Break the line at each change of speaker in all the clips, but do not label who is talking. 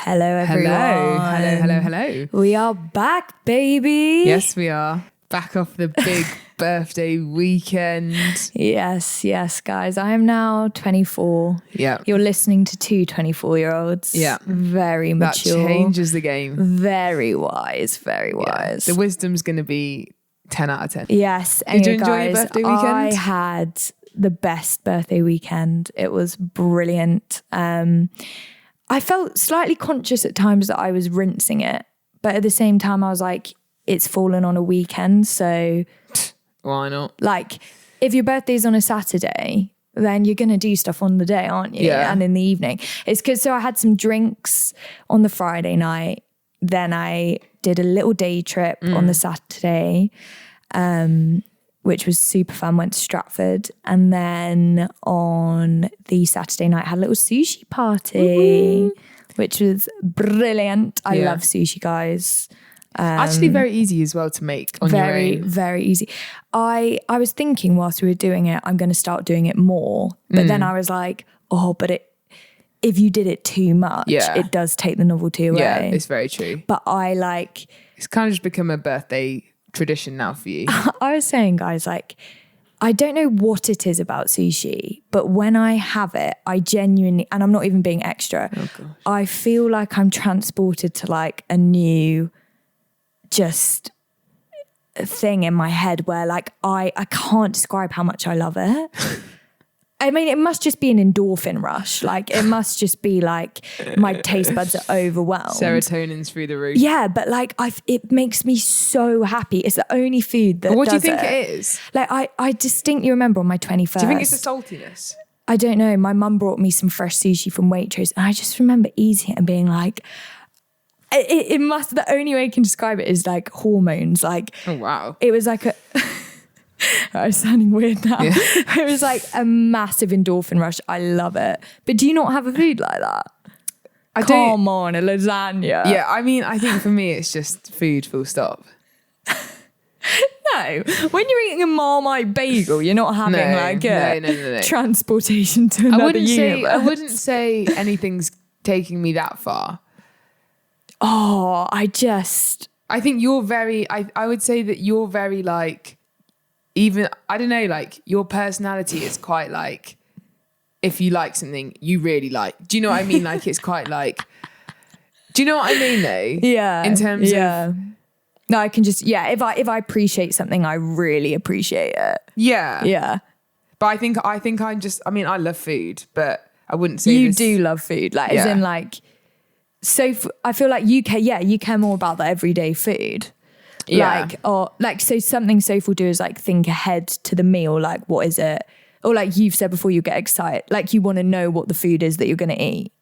Hello, everyone.
Hello.
We are back, baby.
Yes, we are. Back off the big birthday weekend.
Yes, guys. I am now 24.
Yeah.
You're listening to two 24-year-olds.
Yeah.
Very mature.
That changes the game.
Very wise.
The wisdom's going to be 10 out of 10.
Yes.
Did you
Anyway,
enjoy your
guys,
birthday weekend?
I had the best birthday weekend. It was brilliant. I felt slightly conscious at times that I was rinsing it, but at the same time I was like, it's fallen on a weekend, so
why not?
Like, if your birthday's on a Saturday, then you're gonna do stuff on the day, aren't you?
Yeah.
And in the evening. It's because I had some drinks on the Friday night, then I did a little day trip on the Saturday, which was super fun. Went to Stratford, and then on the Saturday night had a little sushi party, which was brilliant. I love sushi, guys.
Actually very easy as well to make on your own.
Very easy. I was thinking whilst we were doing it, I'm going to start doing it more. But then I was like, if you did it too much, it does take the novelty away.
Yeah, it's very true.
But
it's kind of just become a birthday tradition now for you.
I was saying, guys, like, I don't know what it is about sushi, but when I have it, I genuinely, and I'm not even being extra, I feel like I'm transported to like a new just thing in my head where like I can't describe how much I love it. I mean, it must just be an endorphin rush. Like, it must just be like my taste buds are overwhelmed.
Serotonin's through the roof.
Yeah, but like it makes me so happy. It's the only food that
What do you
does
think it is?
Like, I distinctly remember on my 21st.
Do you think it's the saltiness?
I don't know. My mum brought me some fresh sushi from Waitrose, and I just remember eating it and being like, it must, the only way I can describe it is like hormones. Like,
oh wow,
it was like a I'm sounding weird now. Yeah. It was like a massive endorphin rush. I love it. But do you not have a food like that? Come on, a lasagna.
Yeah, I mean, I think for me it's just food, full stop.
No, when you're eating a Marmite bagel, you're not having
no.
transportation to another universe.
I wouldn't say anything's taking me that far.
Oh,
I think you're very, I would say that you're very like, even, I don't know, like your personality is quite like, if you like something you really like, do you know what I mean? Like, it's quite like, do you know what I mean though?
Yeah.
In terms of.
No, I can just, if I appreciate something, I really appreciate it.
Yeah.
Yeah.
But I think I'm just, I mean, I love food, but I wouldn't say
you do love food. Like, as in like, so I feel like you care more about the everyday food.
Yeah.
So something Soph will do is like think ahead to the meal, like what is it? Or like you've said before, you get excited, like you want to know what the food is that you're going to eat.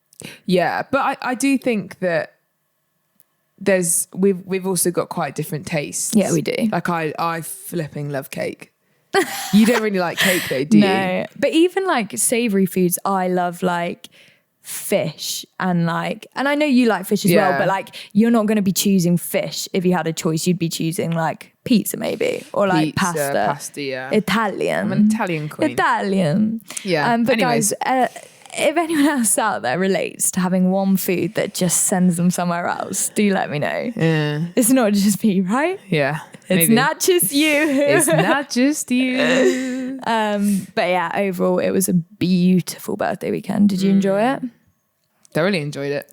Yeah, but I do think that we've also got quite different tastes.
Yeah, we do.
Like I flipping love cake. You don't really like cake though, do you?
No, but even like savoury foods, I love like fish and I know you like fish as well, but like you're not going to be choosing fish if you had a choice. You'd be choosing like pizza maybe, or like pasta, yeah. Italian.
I'm an Italian queen.
Yeah. But anyways, guys, if anyone else out there relates to having one food that just sends them somewhere else, do let me know.
Yeah.
It's not just me, right?
Yeah.
It's not just you.
It's not just you.
But yeah, overall, it was a beautiful birthday weekend. Did you enjoy it?
Thoroughly enjoyed it.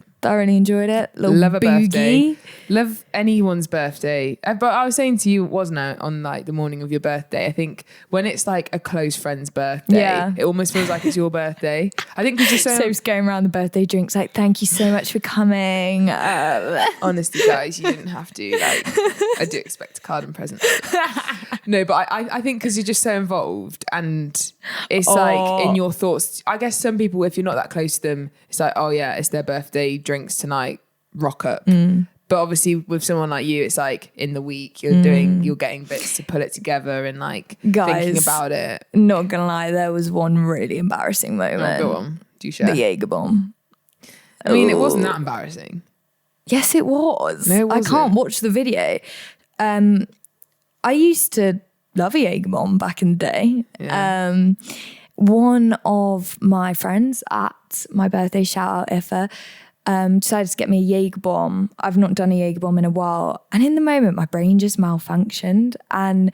Love a
birthday. Love anyone's birthday. But I was saying to you, wasn't I, on like the morning of your birthday, I think when it's like a close friend's birthday, it almost feels like it's your birthday. I think because you're
Soph's going around the birthday drinks like, thank you so much for coming.
Honestly, guys, you didn't have to. Like, I do expect a card and present. No, but I think because you're just so involved and it's like in your thoughts. I guess some people, if you're not that close to them, it's like, oh yeah, it's their birthday, drinks tonight, rock up. But obviously with someone like you, it's like in the week you're getting bits to pull it together and like thinking about it.
Not gonna lie, there was one really embarrassing moment.
Go on, do share.
The Jaeger bomb.
I mean, it wasn't that embarrassing.
Yes, it was.
No, it wasn't.
I can't watch the video. I used to love a Jaeger bomb back in the day.
Yeah.
One of my friends at my birthday, shout out Ifa, decided to get me a Jaeger bomb. I've not done a Jaeger bomb in a while. And in the moment, my brain just malfunctioned. And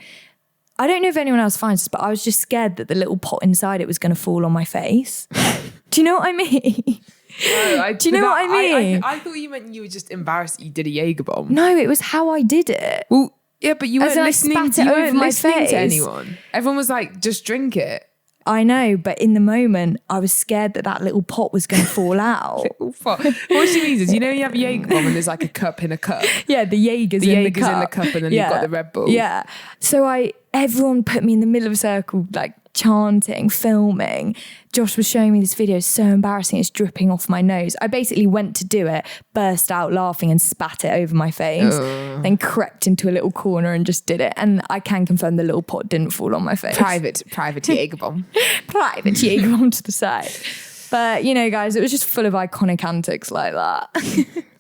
I don't know if anyone else finds this, but I was just scared that the little pot inside it was going to fall on my face. Do you know what I mean?
No,
Do you know what I mean?
I thought you meant you were just embarrassed that you did a Jaeger bomb.
No, it was how I did it.
Well, yeah, but you weren't listening,
spat it over my face
to anyone. Everyone was like, just drink it.
I know, but in the moment, I was scared that little pot was going to fall out.
What she means is, you know, you have a Jaeger bomb and there's like a cup in a cup.
Yeah, the Jaeger's in the cup.
And then you've got the Red Bull.
Yeah. So everyone put me in the middle of a circle, like chanting, filming. Josh was showing me this video. It's so embarrassing. It's dripping off my nose. I basically went to do it, burst out laughing and spat it over my face, then crept into a little corner and just did it. And I can confirm the little pot didn't fall on my face.
Private Jaeger bomb.
Private Jaeger bomb to the side. But, you know, guys, it was just full of iconic antics like that.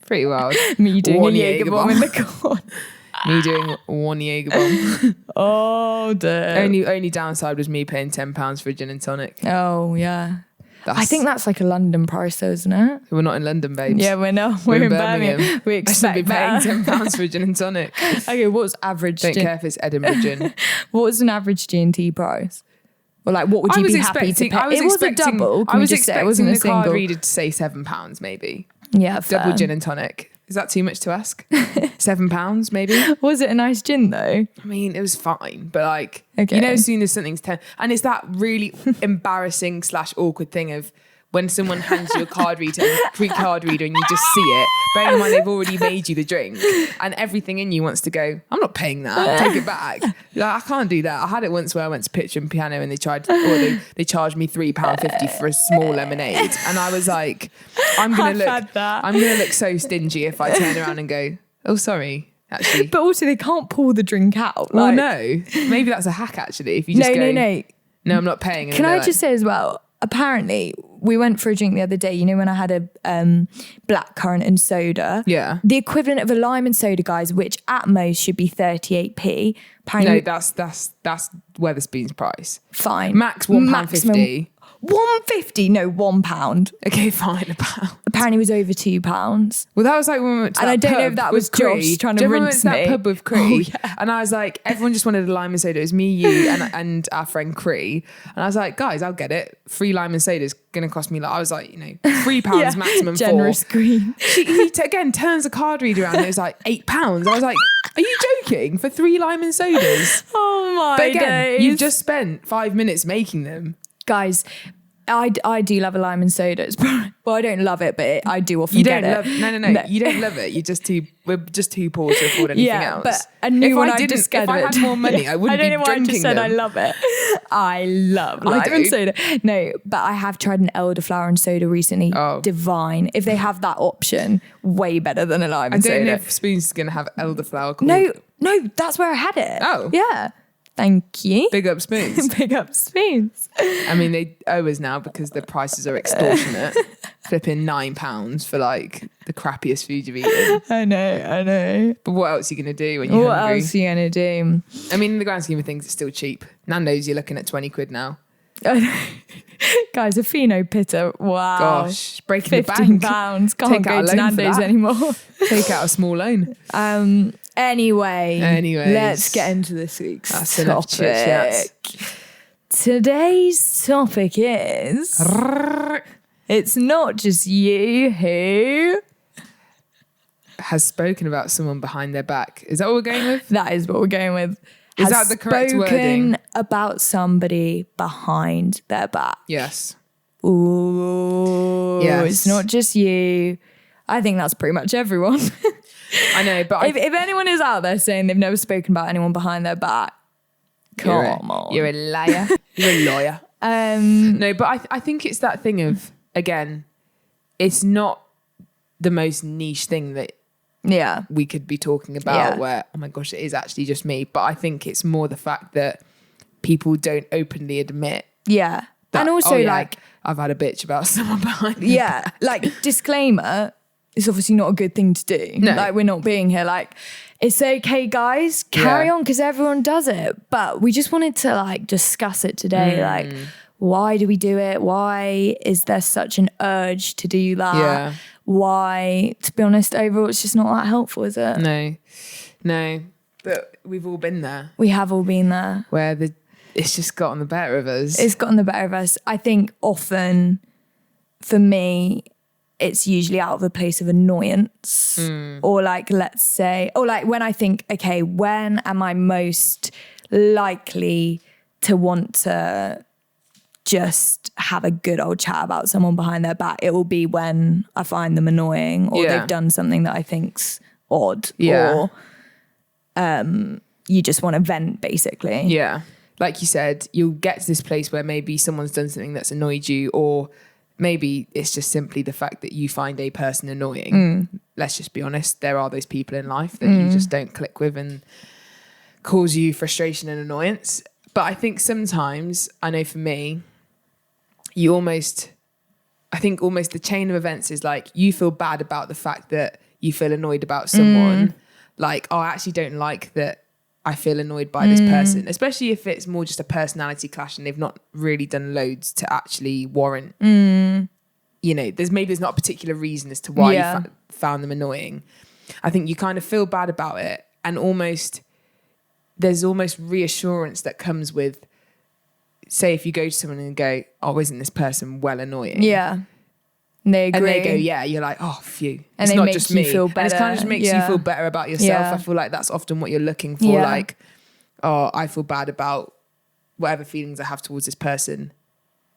Pretty wild.
Me doing a Jaeger bomb in the corner.
Me doing one Jaeger bomb.
Oh, dear.
Only downside was me paying £10 for a gin and tonic.
Oh, yeah. I think that's like a London price though, isn't it?
We're not in London, babes.
Yeah, we're not. We're in Birmingham. We expect
I should be paying £10 for a gin and tonic.
Okay, what's average
Don't care if it's Edinburgh gin.
What was an average G&T price? Or like, what would you be happy to pay? It was a double.
I was expecting the card reader to say £7 maybe.
Yeah, fair.
Double gin and tonic. Is that too much to ask? £7 maybe?
Was it a nice gin though?
I mean, it was fine, but like,
okay.
You know, as soon as something's 10, and it's that really embarrassing / awkward thing of when someone hands you a card reader and you just see it, bearing in mind they've already made you the drink and everything in you wants to go, I'm not paying that, take it back. Like, I can't do that. I had it once where I went to Pitcher and Piano and they charged me £3.50 for a small lemonade. And I was like, I'm going to look so stingy if I turn around and go, oh, sorry. Actually.
But also they can't pour the drink out.
Well, no. Maybe that's a hack actually. If you just no, I'm not paying.
Can I just say as well, apparently we went for a drink the other day, you know, when I had a black currant and soda.
Yeah.
The equivalent of a lime and soda, guys, which at most should be 38p. Apparently,
no, that's Wetherspoon's price.
Fine.
Max £1.50.
£1.50? No, £1.
Okay, fine, £1.
Apparently it was over £2.
Well, that was like when we went to
and I don't know if that was Josh trying to rinse me.
That pub with Cree? Yeah. And I was like, everyone just wanted a lime and soda. It was me, you, and our friend Cree. And I was like, guys, I'll get it. Free lime and soda is going to cost me, like, I was like, you know, £3 maximum.
Generous Queen.
He again turns the card reader around and it was like £8. I was like, are you joking? For 3 lime and sodas?
Oh my
But again,
days.
you've just spent 5 minutes making them.
Guys, I do love a lime and soda. Well, I don't love it, but I do often get it.
No. You don't love it. We're just too poor to afford anything else.
But a new one I discovered.
If I had more money, I wouldn't be drinking them.
I don't know why I just said I love it. I love lime and soda. No, but I have tried an elderflower and soda recently. Oh. Divine. If they have that option, way better than a lime and soda.
I don't know if Spoons is going to have elderflower.
No, that's where I had it.
Oh.
Yeah. Thank you.
Big up Spoons.
Big up Spoons.
I mean, they owe us now because the prices are extortionate. Flipping £9 for like the crappiest food you've eaten.
I know.
But what else are you going to do when you're hungry?
What else are you going to do?
I mean, in the grand scheme of things, it's still cheap. Nando's, you're looking at 20 quid now.
Guys, a Fino Pitta. Wow.
Gosh, breaking the
bank.
£15.
Can't go to Nando's anymore.
Take out a small loan.
Anyways, let's get into this week's topic. Today's topic is it's not just you who
has spoken about someone behind their back. Is that what we're going with?
That is what we're going with.
Is that the correct wording?
About somebody behind their back.
Yes.
Ooh.
Yes.
It's not just you. I think that's pretty much everyone.
I know, but
if anyone is out there saying they've never spoken about anyone behind their back, come on.
You're a liar. You're a lawyer. No, but I think it's that thing of, again, it's not the most niche thing that we could be talking about where, oh my gosh, it is actually just me. But I think it's more the fact that people don't openly admit.
Yeah. That, and also like,
I've had a bitch about someone behind me.
Yeah. Like, disclaimer, it's obviously not a good thing to do.
No.
Like, we're not being here like, it's okay, guys, carry on, because everyone does it. But we just wanted to like discuss it today. Like, why do we do it? Why is there such an urge to do that?
Yeah.
why, to be honest, overall, it's just not that helpful, is it?
No. But we've all been there.
We have all been there.
Where it's just gotten the better of us.
It's gotten the better of us. I think often, for me, it's usually out of a place of annoyance. Or like, let's say, or like when I think, okay, when am I most likely to want to just have a good old chat about someone behind their back? It will be when I find them annoying, or they've done something that I think's odd, or you just want to vent, basically.
Yeah. Like you said, you'll get to this place where maybe someone's done something that's annoyed you, or maybe it's just simply the fact that you find a person annoying. Let's just be honest. There are those people in life that you just don't click with and cause you frustration and annoyance. But I think sometimes, I know for me, I think almost the chain of events is like, you feel bad about the fact that you feel annoyed about someone. Like, oh, I actually don't like that I feel annoyed by this person, especially if it's more just a personality clash and they've not really done loads to actually warrant, you know, there's not a particular reason as to why you found them annoying. I think you kind of feel bad about it, and there's almost reassurance that comes with, say, if you go to someone and go, oh, isn't this person well annoying?
Yeah. And they agree.
And they go, yeah. You're like, oh, phew.
And
it's
they
not
make
just
you
me.
feel better.
And it kind of just makes you feel better about yourself.
Yeah.
I feel like that's often what you're looking for.
Yeah.
Like, oh, I feel bad about whatever feelings I have towards this person.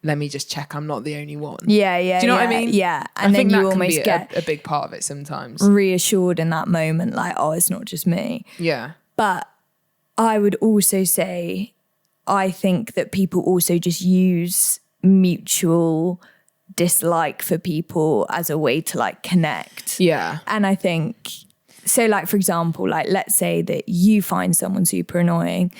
Let me just check I'm not the only one.
Yeah. Do
you know what I mean?
Yeah.
And then you almost get a big part of it sometimes.
Reassured in that moment, like, oh, it's not just me.
Yeah.
But I would also say, I think that people also just use mutual dislike for people as a way to like connect.
Yeah.
And I think, so like, for example, like, let's say that you find someone super annoying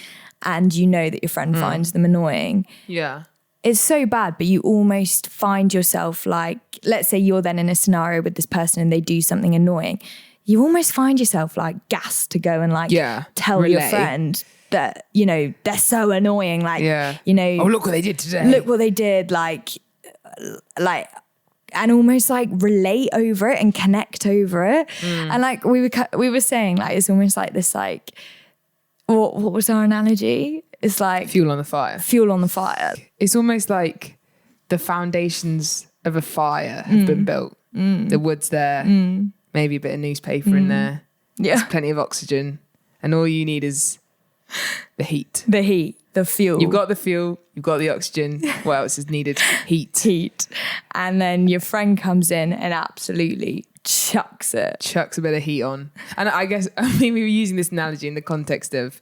and you know that your friend finds them annoying.
Yeah.
It's so bad, but you almost find yourself like, let's say you're then in a scenario with this person and they do something annoying. You almost find yourself like gassed to go and like tell your friend that, you know, they're so annoying. Like, you know,
oh, look what they did today.
Look what they did. Like, and almost like relate over it and connect over it. And like we were saying, like, it's almost like this, like, what was our analogy? It's like
fuel on the fire.
Fuel on the fire.
It's almost like the foundations of a fire have been built. The wood's there, maybe a bit of newspaper in there. Yeah. There's plenty of oxygen. And all you need is the heat.
The heat, the fuel.
You've got the fuel, you've got the oxygen. What else is needed? Heat.
And then your friend comes in and absolutely chucks it.
Chucks a bit of heat on. And I guess, I mean, we were using this analogy in the context of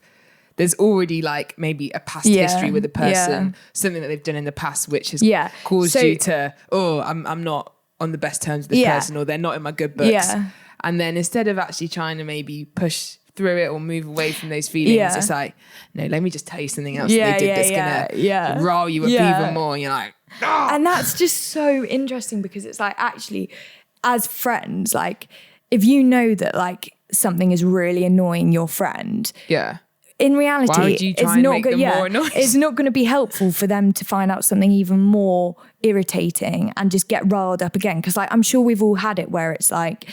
there's already like maybe a past history with a person, something that they've done in the past which has caused you to, oh, I'm not on the best terms with this person, or they're not in my good books. Yeah. And then instead of actually trying to maybe push through it or move away from those feelings, it's like, no, let me just tell you something else that they did that's gonna rile you up even more. And you're like, oh.
And that's just so interesting, because it's like, actually, as friends, like, if you know that like something is really annoying your friend, in reality,
why would you try and make them more annoying?
It's not going to be helpful for them to find out something even more irritating and just get riled up again. Because like, I'm sure we've all had it where it's like,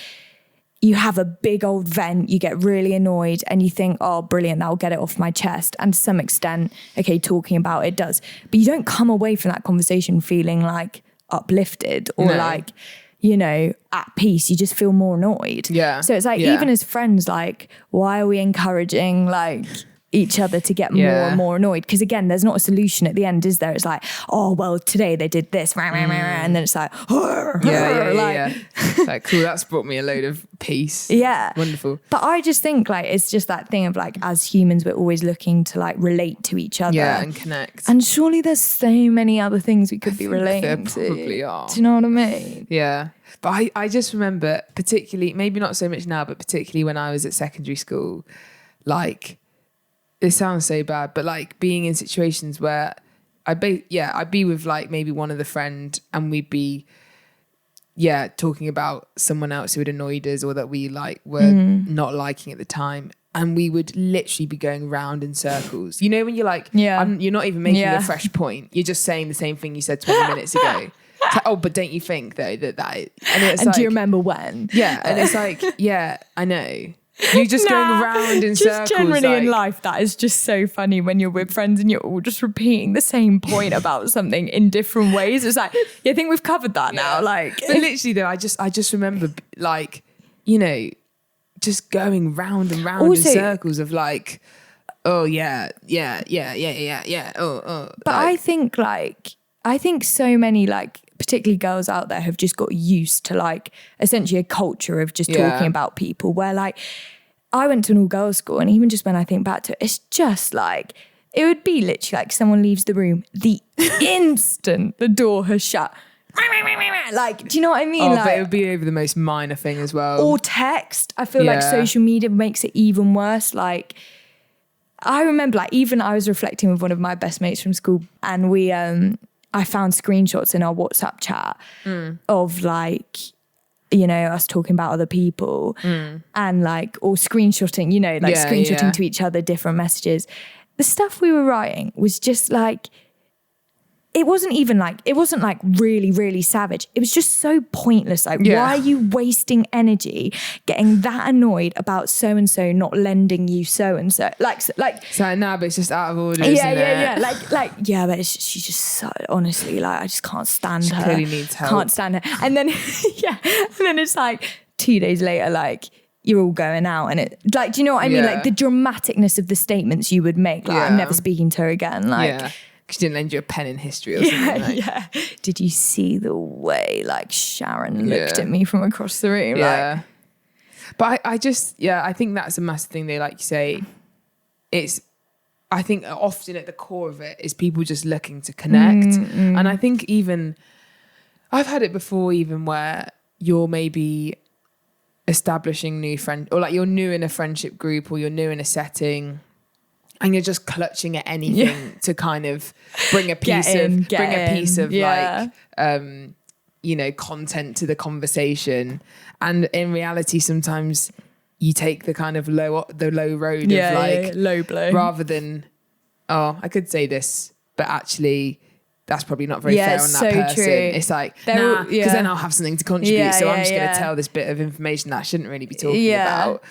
you have a big old vent, you get really annoyed and you think, oh, brilliant, that'll get it off my chest. And to some extent, okay, talking about it does. But you don't come away from that conversation feeling like uplifted or like, you know, at peace. You just feel more annoyed.
Yeah.
So it's like, even as friends, like, why are we encouraging like each other to get more and more annoyed? Because again, there's not a solution at the end, is there? It's like, oh, well, today they did this, and then it's like,
like, cool, that's brought me a load of peace.
Yeah.
Wonderful.
But I just think like, it's just that thing of like, as humans, we're always looking to like relate to each other.
Yeah, and connect.
And surely there's so many other things we could be relating to.
There probably are.
Do you know what I mean?
Yeah. But I just remember, particularly, maybe not so much now, but particularly when I was at secondary school, like, it sounds so bad, but like being in situations where I'd be with like maybe one of the friend and we'd be, talking about someone else who had annoyed us or that we like were not liking at the time. And we would literally be going round in circles. You know, when you're like, you're not even making a fresh point. You're just saying the same thing you said 20 minutes ago. It's like, oh, but don't you think though that and it's
and
like,
do you remember when?
Yeah, and it's like, yeah, I know. You're just going around in circles.
Just generally
like,
in life, that is just so funny when you're with friends and you're all just repeating the same point about something in different ways. It's like, I think we've covered that now. Like,
but literally though, I just remember like, you know, just going round and round in circles of like, oh yeah. Oh.
But like, I think so many like, particularly girls out there have just got used to like essentially a culture of just talking about people where like I went to an all girls school, and even just when I think back to it, it's just like it would be literally like someone leaves the room the instant the door has shut. Like, do you know what I mean?
Oh,
like,
but it would be over the most minor thing as well.
Or text. I feel like social media makes it even worse. Like, I remember like even I was reflecting with one of my best mates from school, and we I found screenshots in our WhatsApp chat of like, you know, us talking about other people and like, or screenshotting, you know, like screenshotting to each other different messages. The stuff we were writing was just like, it wasn't like really, really savage. It was just so pointless. Like, why are you wasting energy getting that annoyed about so-and-so not lending you so-and-so? Like,
it's like, nah, but it's just out of order,
yeah. But she's just so, honestly, like, I just can't stand her.
She clearly needs help.
Can't stand her. And then, and then it's like 2 days later, like, you're all going out, and it, like, do you know what I mean? Like, the dramaticness of the statements you would make, like, I'm never speaking to her again. Like,
she didn't lend you a pen in history or something. Like.
Did you see the way like Sharon looked at me from across the room?
Yeah. Like, but I think that's a massive thing. They, like you say, I think often at the core of it is people just looking to connect. And I think even, I've had it before even where you're maybe establishing new friend, or like you're new in a friendship group, or you're new in a setting, and you're just clutching at anything to kind of bring a piece of like, you know, content to the conversation. And in reality, sometimes you take the kind of low road of like
low blow,
rather than, oh, I could say this, but actually that's probably not very fair on that person. True. It's like, nah, because then I'll have something to contribute. So I'm just going to tell this bit of information that I shouldn't really be talking about.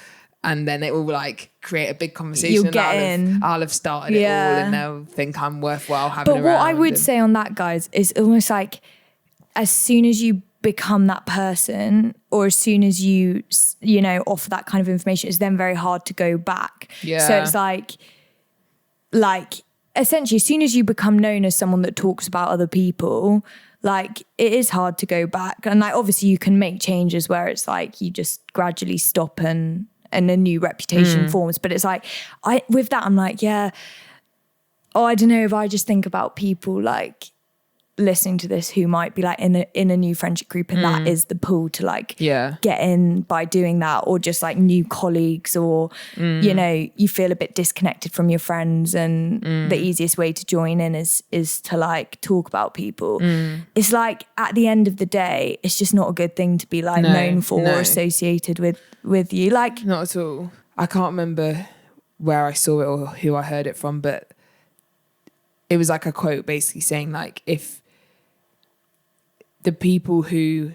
And then it will like create a big conversation. I'll have started it all, and they'll think I'm worthwhile having around.
But what I would say on that, guys, is almost like as soon as you become that person, or as soon as you know, offer that kind of information, it's then very hard to go back.
Yeah.
So it's like essentially as soon as you become known as someone that talks about other people, like it is hard to go back. And like obviously you can make changes where it's like you just gradually stop and a new reputation forms. But it's like, with that, I'm like, I don't know if I just think about people like listening to this who might be like in a new friendship group, and that is the pull to like get in by doing that, or just like new colleagues, or you know, you feel a bit disconnected from your friends, and the easiest way to join in is to like talk about people. It's like at the end of the day, it's just not a good thing to be like known for or associated with you. Like,
not at all. I can't remember where I saw it or who I heard it from, but it was like a quote basically saying like, if the people who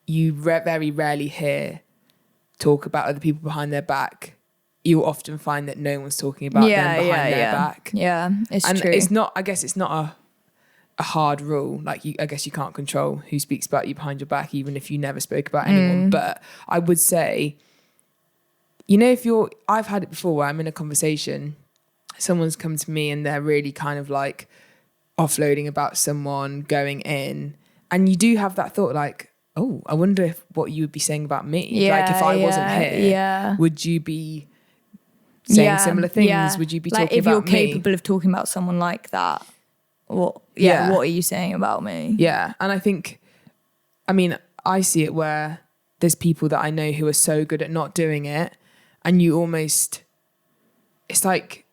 you very rarely hear talk about other people behind their back, you'll often find that no one's talking about them behind their back.
Yeah, it's
and
true.
It's not, I guess it's not a hard rule. Like I guess you can't control who speaks about you behind your back, even if you never spoke about anyone. But I would say, you know, I've had it before where I'm in a conversation, someone's come to me and they're really kind of like offloading about someone, going in, and you do have that thought like, oh, I wonder what you would be saying about me. Like if I wasn't here, would you be saying similar things? Would you be
like
talking about me?
If you're capable of talking about someone like that, what are you saying about me?
Yeah. And I think, I mean, I see it where there's people that I know who are so good at not doing it, and you almost, it's like,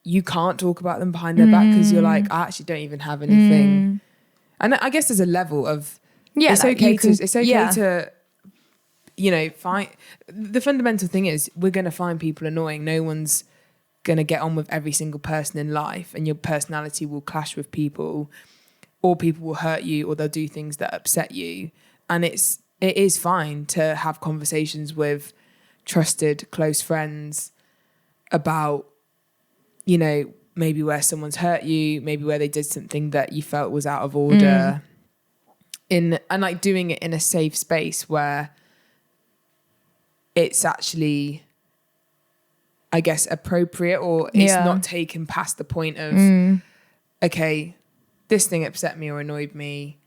you can't talk about them behind their back because you're like, I actually don't even have anything. And I guess there's a level of, it's okay to, you know, find, the fundamental thing is we're going to find people annoying. No one's going to get on with every single person in life, and your personality will clash with people. or people will hurt you, or they'll do things that upset you. And it is fine to have conversations with trusted, close friends about, you know, maybe where someone's hurt you, maybe where they did something that you felt was out of order, and like doing it in a safe space where it's actually, I guess, appropriate, or it's not taken past the point of, okay, this thing upset me or annoyed me.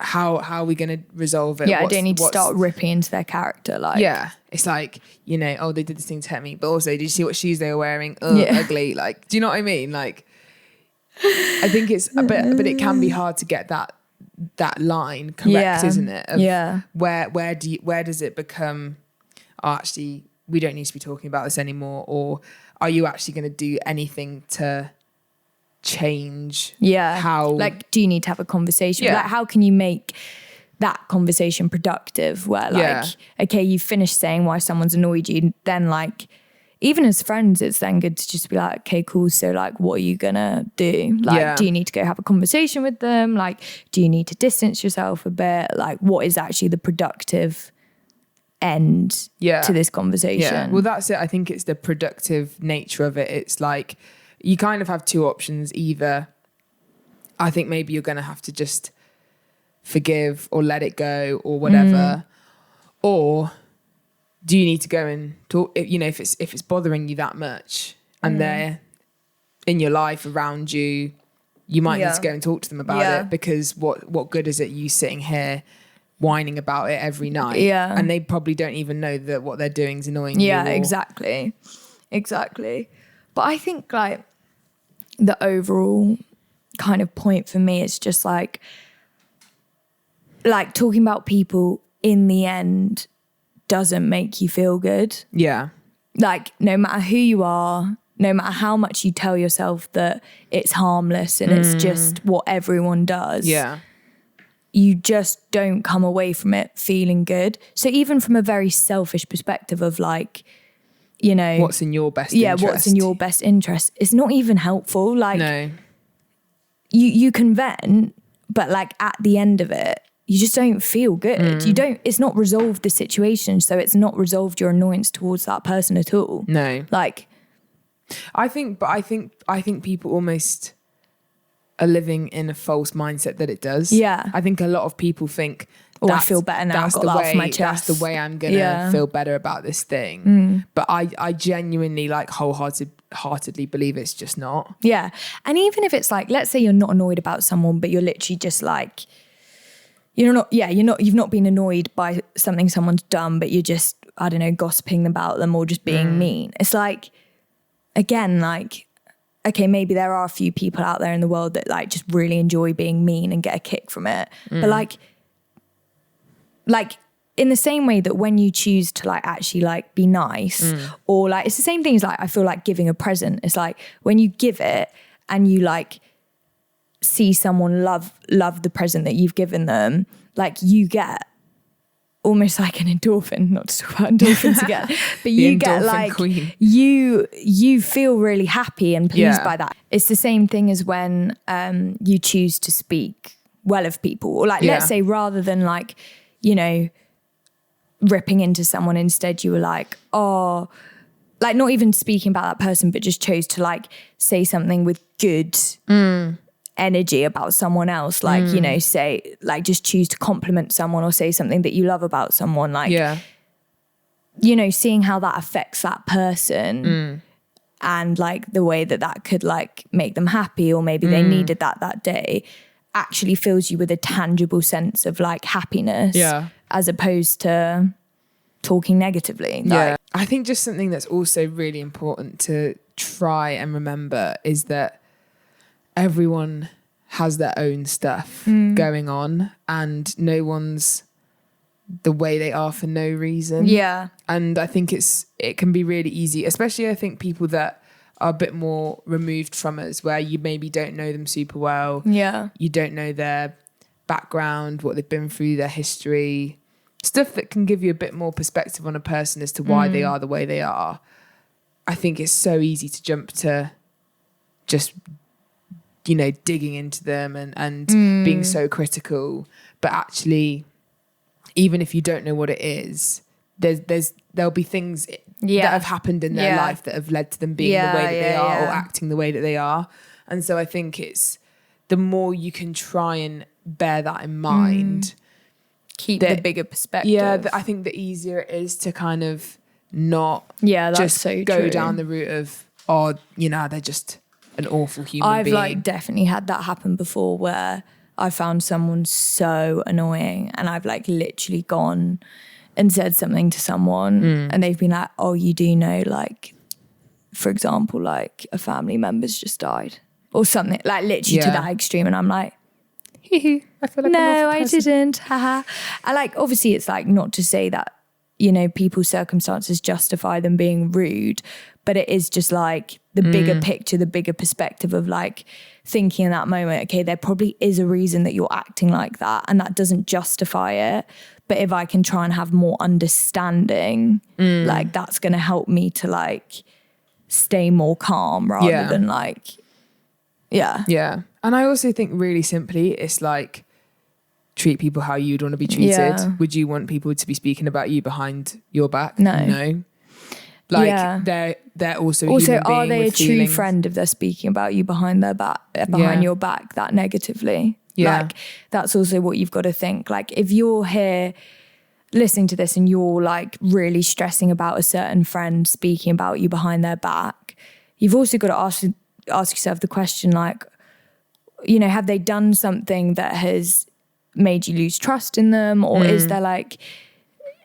How are we going to resolve it?
Yeah, I don't need to start ripping into their character. Like,
yeah, it's like, you know, oh, they did this thing to hurt me, but also, did you see what shoes they were wearing? Ugly. Like, do you know what I mean? Like, I think it's a bit, but it can be hard to get that line correct, isn't it? Of where does it become, oh, actually, we don't need to be talking about this anymore, or are you actually going to do anything to change how,
like, do you need to have a conversation? Like, how can you make that conversation productive where, like, okay, you've finished saying why someone's annoyed you, then, like, even as friends, it's then good to just be like, okay, cool, so, like, what are you gonna do? Like, do you need to go have a conversation with them? Like, do you need to distance yourself a bit? Like, what is actually the productive end to this conversation?
Well, that's it. I think it's the productive nature of it. It's like, you kind of have two options. Either, I think maybe you're going to have to just forgive or let it go or whatever, or do you need to go and talk? You know, if it's bothering you that much and they're in your life around you, you might need to go and talk to them about it, because what good is it you sitting here whining about it every night? And they probably don't even know that what they're doing is annoying you.
Exactly. But I think, like, the overall kind of point for me is just like talking about people in the end doesn't make you feel good. Like, no matter who you are, no matter how much you tell yourself that it's harmless and it's just what everyone does, you just don't come away from it feeling good. So even from a very selfish perspective of, like, you know,
what's in your best interest?
What's in your best interest? It's not even helpful. Like,
no.
You can vent, but, like, at the end of it, you just don't feel good. It's not resolved the situation, so it's not resolved your annoyance towards that person at all.
No.
Like,
I think people almost are living in a false mindset that it does. I think a lot of people think,
I feel better now, I've got that off my chest.
That's the way I'm gonna feel better about this thing. But I genuinely, like, wholeheartedly believe it's just not.
And even if it's like, let's say you're not annoyed about someone, but you're literally just like, you've not been annoyed by something someone's done, but you're just, I don't know, gossiping about them or just being mean. It's like, again, like, okay, maybe there are a few people out there in the world that, like, just really enjoy being mean and get a kick from it. But like in the same way that when you choose to, like, actually, like, be nice, or, like, it's the same thing as, like, I feel like giving a present. It's like when you give it and you, like, see someone love the present that you've given them, like, you get almost like an endorphin, not to talk about endorphins again, but you get, like, queen. You feel really happy and pleased by that. It's the same thing as when you choose to speak well of people, or, like, let's say, rather than, like, you know, ripping into someone, instead you were like, oh, like, not even speaking about that person, but just chose to, like, say something with good energy about someone else, like, you know, say, like, just choose to compliment someone or say something that you love about someone, like, you know, seeing how that affects that person and, like, the way that could, like, make them happy, or maybe they needed that day, actually fills you with a tangible sense of, like, happiness, as opposed to talking negatively. Like,
I think just something that's also really important to try and remember is that everyone has their own stuff going on, and no one's the way they are for no reason. And I think it can be really easy, especially, I think, people that are a bit more removed from us, where you maybe don't know them super well. You don't know their background, what they've been through, their history, stuff that can give you a bit more perspective on a person as to why they are the way they are. I think it's so easy to jump to just digging into them and being so critical. But actually, even if you don't know what it is, there'll be things that have happened in their life that have led to them being the way that they are or acting the way that they are. And so I think it's the more you can try and bear that in mind,
keep the bigger perspective.
Yeah, I think the easier it is to kind of not
that's
just
so
go
true.
down the route of, they're just an awful human
I've
being.
definitely had that happen before, where I found someone so annoying and I've literally gone and said something to someone and they've been like, oh, you do know, for example, a family member's just died or something, literally to that extreme. And I'm like,
I feel like
no, I didn't. Haha. And obviously it's not to say that, people's circumstances justify them being rude, but it is just the bigger picture, the bigger perspective of thinking in that moment, okay, there probably is a reason that you're acting like that and that doesn't justify it. But if I can try and have more understanding, that's going to help me to stay more calm rather than
Yeah. And I also think really simply, it's treat people how you'd want to be treated.
Yeah.
Would you want people to be speaking about you behind your back?
No.
They're also human being
are they a
with
true
feelings.
friend if they're speaking about you behind their back, behind your back that negatively?
Yeah.
That's also what you've got to think. If you're here listening to this and you're really stressing about a certain friend speaking about you behind their back, you've also got to ask yourself the question, have they done something that has made you lose trust in them? Or is there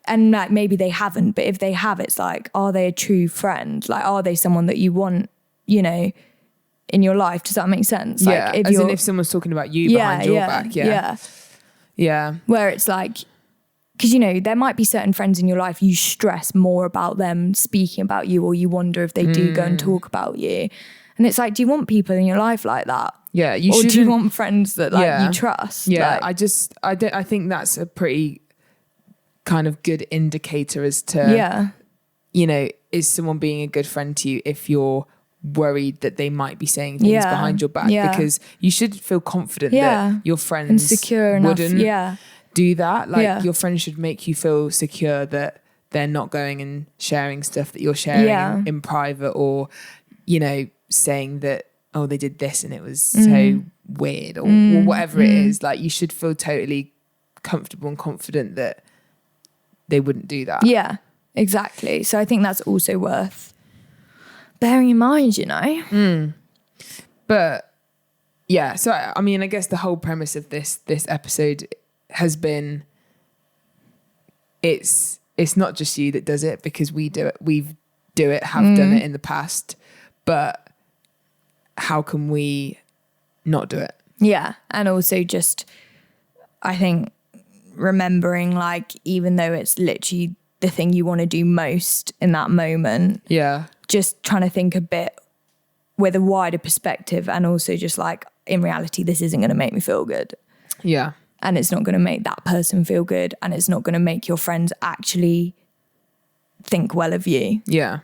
and maybe they haven't, but if they have, it's are they a true friend? Are they someone that you want, in your life? Does that make sense?
Yeah, if someone's talking about you behind your back. Yeah.
Where it's because, there might be certain friends in your life you stress more about them speaking about you, or you wonder if they do go and talk about you. And it's do you want people in your life like that?
Yeah, you
or
should.
Do you want friends that you trust?
Yeah, I think that's a pretty kind of good indicator as to, is someone being a good friend to you if you're worried that they might be saying things behind your back? Because you should feel confident that your friends
and secure enough.
wouldn't do that. Your friends should make you feel secure that they're not going and sharing stuff that you're sharing in private, or saying that, oh, they did this and it was so weird, or whatever it is. You should feel totally comfortable and confident that they wouldn't do that.
Yeah, exactly. So I think that's also worth bearing in mind,
But yeah, so I mean, I guess the whole premise of this episode has been, it's not just you that does it, because we do it, have done it in the past, but how can we not do it?
Yeah. And also just, I think, remembering even though it's literally the thing you want to do most in that moment, just trying to think a bit with a wider perspective, and also just in reality, this isn't going to make me feel good.
Yeah.
And it's not going to make that person feel good, and it's not going to make your friends actually think well of you.
Yeah.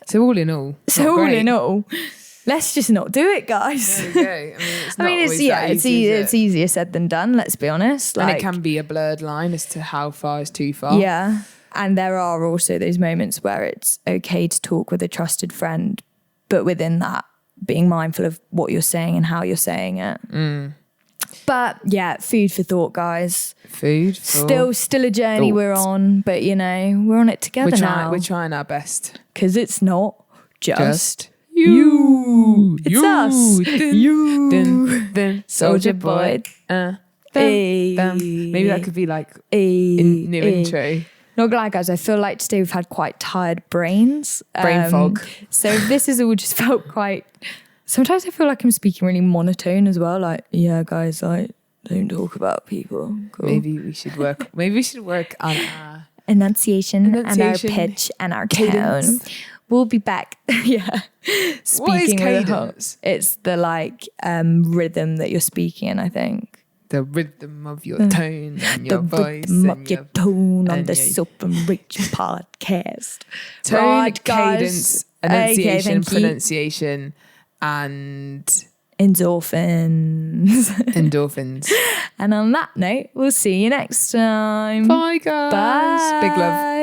So all in all,
let's just not do it, guys.
There we go. I mean, it's
easier said than done, let's be honest.
And it can be a blurred line as to how far is too far.
Yeah. And there are also those moments where it's okay to talk with a trusted friend, but within that, being mindful of what you're saying and how you're saying it. But yeah, food for thought, guys. Still a journey we're on, but we're on it together now.
We're trying our best.
Because it's not just you. It's us. You. Soldier Boy.
Maybe that could be new intro.
Not gonna lie, guys, I feel like today we've had quite tired brains.
Brain fog.
So this has all just felt quite... Sometimes I feel like I'm speaking really monotone as well. Yeah, guys, don't talk about people. Cool.
Maybe we should work on our
enunciation and our pitch and our
cadence.
tone. We'll be back. Yeah. Speaking
what is cadence?
It's the rhythm that you're speaking in, I think.
The rhythm of your tone and your voice.
The rhythm of your tone on the Soap and Rich podcast.
Tone,
right,
cadence, enunciation,
okay,
pronunciation, and
endorphins.
Endorphins.
And on that note, we'll see you next time.
Bye, guys.
Bye.
Big love.